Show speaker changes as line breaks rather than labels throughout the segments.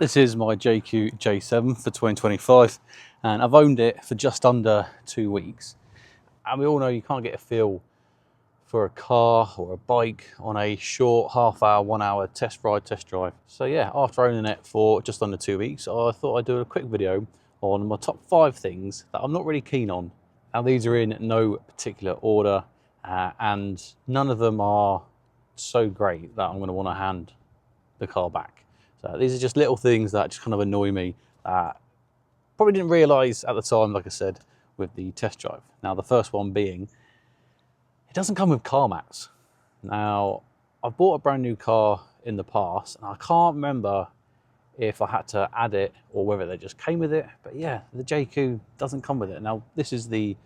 This is my Jaecoo J7 for 2025 and I've owned it for just under 2 weeks. And we all know you can't get a feel for a car or a bike on a short half-hour, 1 hour test drive. So yeah, after owning it for just under 2 weeks, I thought I'd do a quick video on my top 5 things that I'm not really keen on. Now these are in no particular order and none of them are so great that I'm going to want to hand the car back. So these are just little things that just kind of annoy me that probably didn't realise at the time, like I said, with the test drive. Now the first one being, it doesn't come with car mats. Now I've bought a brand new car in the past and I can't remember if I had to add it or whether they just came with it, but yeah, the Jaecoo doesn't come with it. Now this is the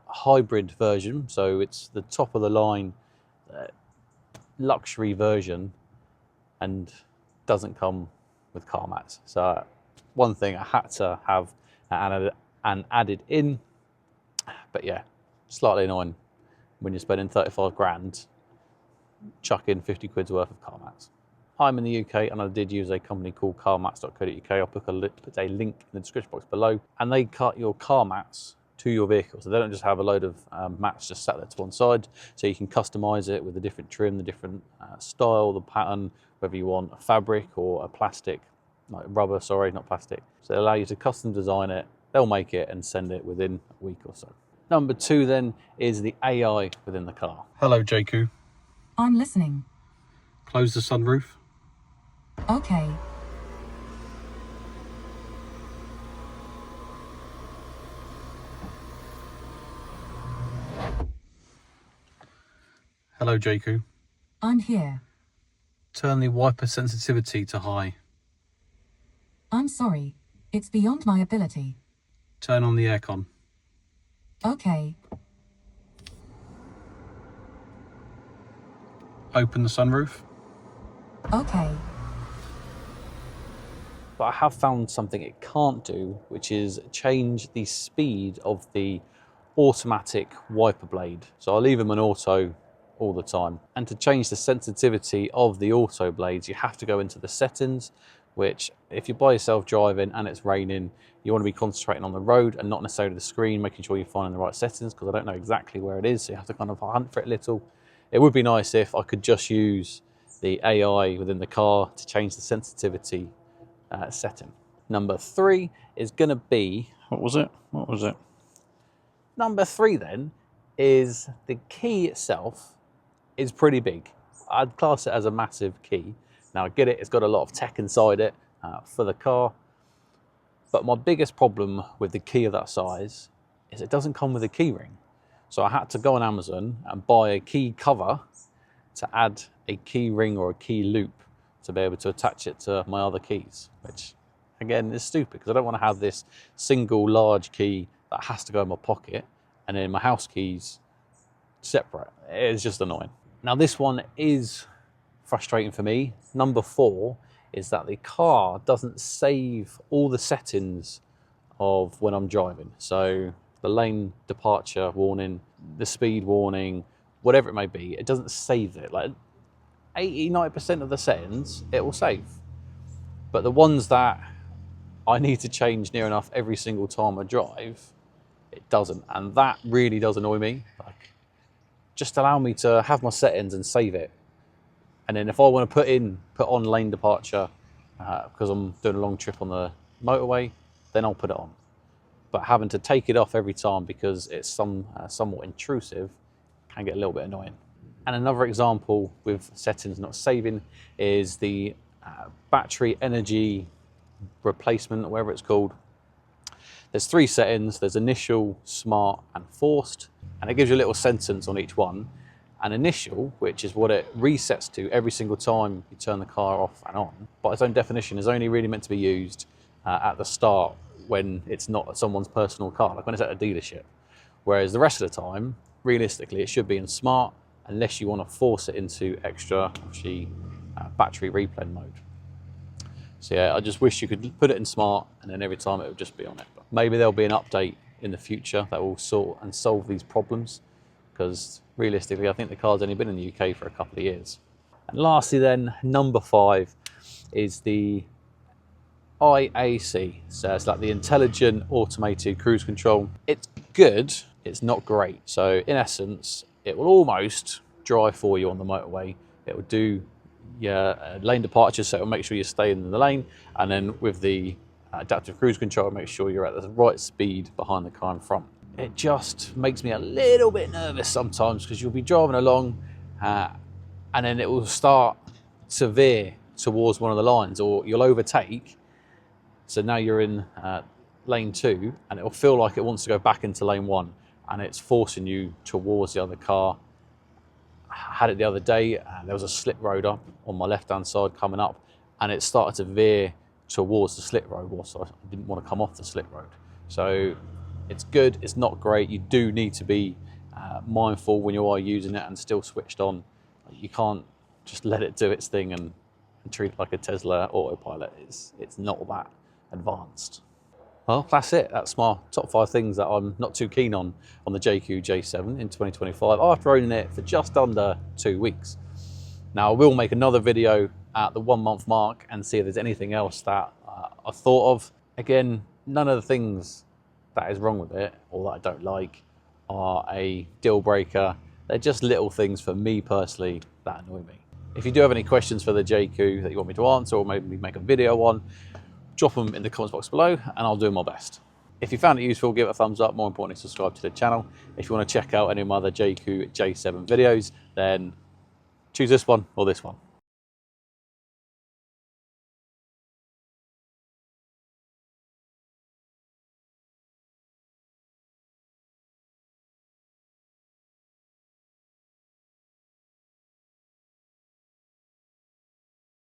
hybrid version, so it's the top of the line luxury version and doesn't come with car mats. So one thing I had to have and added in, but yeah, slightly annoying when you're spending 35 grand, chuck in 50 quid's worth of car mats. I'm in the UK and I did use a company called carmats.co.uk. I'll put a link in the description box below, and they cut your car mats to your vehicle. So they don't just have a load of mats just sat there to one side, so you can customize it with the different trim, the different style, the pattern, whether you want a fabric or a plastic, like rubber, sorry, not plastic. So they allow you to custom design it, they'll make it and send it within a week or so. Number 2 then is the AI within the car. Hello Jaecoo.
I'm listening.
Close the sunroof.
Okay.
Hello Jaecoo.
I'm here.
Turn the wiper sensitivity to high.
I'm sorry. It's beyond my ability.
Turn on the aircon.
Okay.
Open the sunroof.
Okay.
But I have found something it can't do, which is change the speed of the automatic wiper blade. So I'll leave them on auto all the time. And to change the sensitivity of the auto blades, you have to go into the settings, which if you're by yourself driving and it's raining, you want to be concentrating on the road and not necessarily the screen, making sure you're finding the right settings, because I don't know exactly where it is, so you have to kind of hunt for it a little. It would be nice if I could just use the AI within the car to change the sensitivity setting. Number 3 is going to be, what was it? Number 3 then is the key itself is pretty big. I'd class it as a massive key. Now I get it, it's got a lot of tech inside it for the car, but my biggest problem with the key of that size is it doesn't come with a key ring. So I had to go on Amazon and buy a key cover to add a key ring or a key loop to be able to attach it to my other keys, which again is stupid because I don't want to have this single large key that has to go in my pocket and then my house keys separate. It's just annoying. Now this one is frustrating for me. Number 4 is that the car doesn't save all the settings of when I'm driving. So the lane departure warning, the speed warning, whatever it may be, it doesn't save it. Like 80–90% of the settings it will save, but the ones that I need to change near enough every single time I drive, it doesn't, and that really does annoy me. Like, just allow me to have my settings and save it, and then if I want to put on lane departure because I'm doing a long trip on the motorway, then I'll put it on. But having to take it off every time because it's somewhat intrusive can get a little bit annoying. And another example with settings not saving is the battery energy replacement, or whatever it's called. There's 3 settings. There's initial, smart and forced, and it gives you a little sentence on each one. And initial, which is what it resets to every single time you turn the car off and on, by its own definition is only really meant to be used at the start when it's not someone's personal car, like when it's at a dealership. Whereas the rest of the time, realistically, it should be in smart, unless you want to force it into extra, actually, battery replay mode. So yeah, I just wish you could put it in smart and then every time it would just be on it. But maybe there'll be an update in the future that will sort and solve these problems, because realistically, I think the car's only been in the UK for a couple of years. And lastly then, number 5 is the IAC, so it's like the Intelligent Automated Cruise Control. It's good, it's not great. So in essence, it will almost drive for you on the motorway. It will do your lane departure, so it will make sure you stay in the lane, and then with the adaptive cruise control, make sure you're at the right speed behind the car in front. It just makes me a little bit nervous sometimes, because you'll be driving along and then it will start to veer towards one of the lines, or you'll overtake. So now you're in lane 2 and it'll feel like it wants to go back into lane 1 and it's forcing you towards the other car. I had it the other day, there was a slip road up on my left hand side coming up, and it started to veer towards the slip road, so I didn't want to come off the slip road. So it's good, it's not great. You do need to be mindful when you are using it and still switched on. You can't just let it do its thing and treat it like a Tesla autopilot. It's not that advanced. Well, that's it. That's my top 5 things that I'm not too keen on the Jaecoo J7 in 2025 after owning it for just under 2 weeks. Now, I will make another video at the 1 month mark and see if there's anything else that I thought of. Again, none of the things that is wrong with it or that I don't like are a deal breaker. They're just little things for me personally that annoy me. If you do have any questions for the Jaecoo that you want me to answer or maybe make a video on, drop them in the comments box below and I'll do my best. If you found it useful, give it a thumbs up. More importantly, subscribe to the channel. If you want to check out any of my other Jaecoo J7 videos, then choose this one or this one.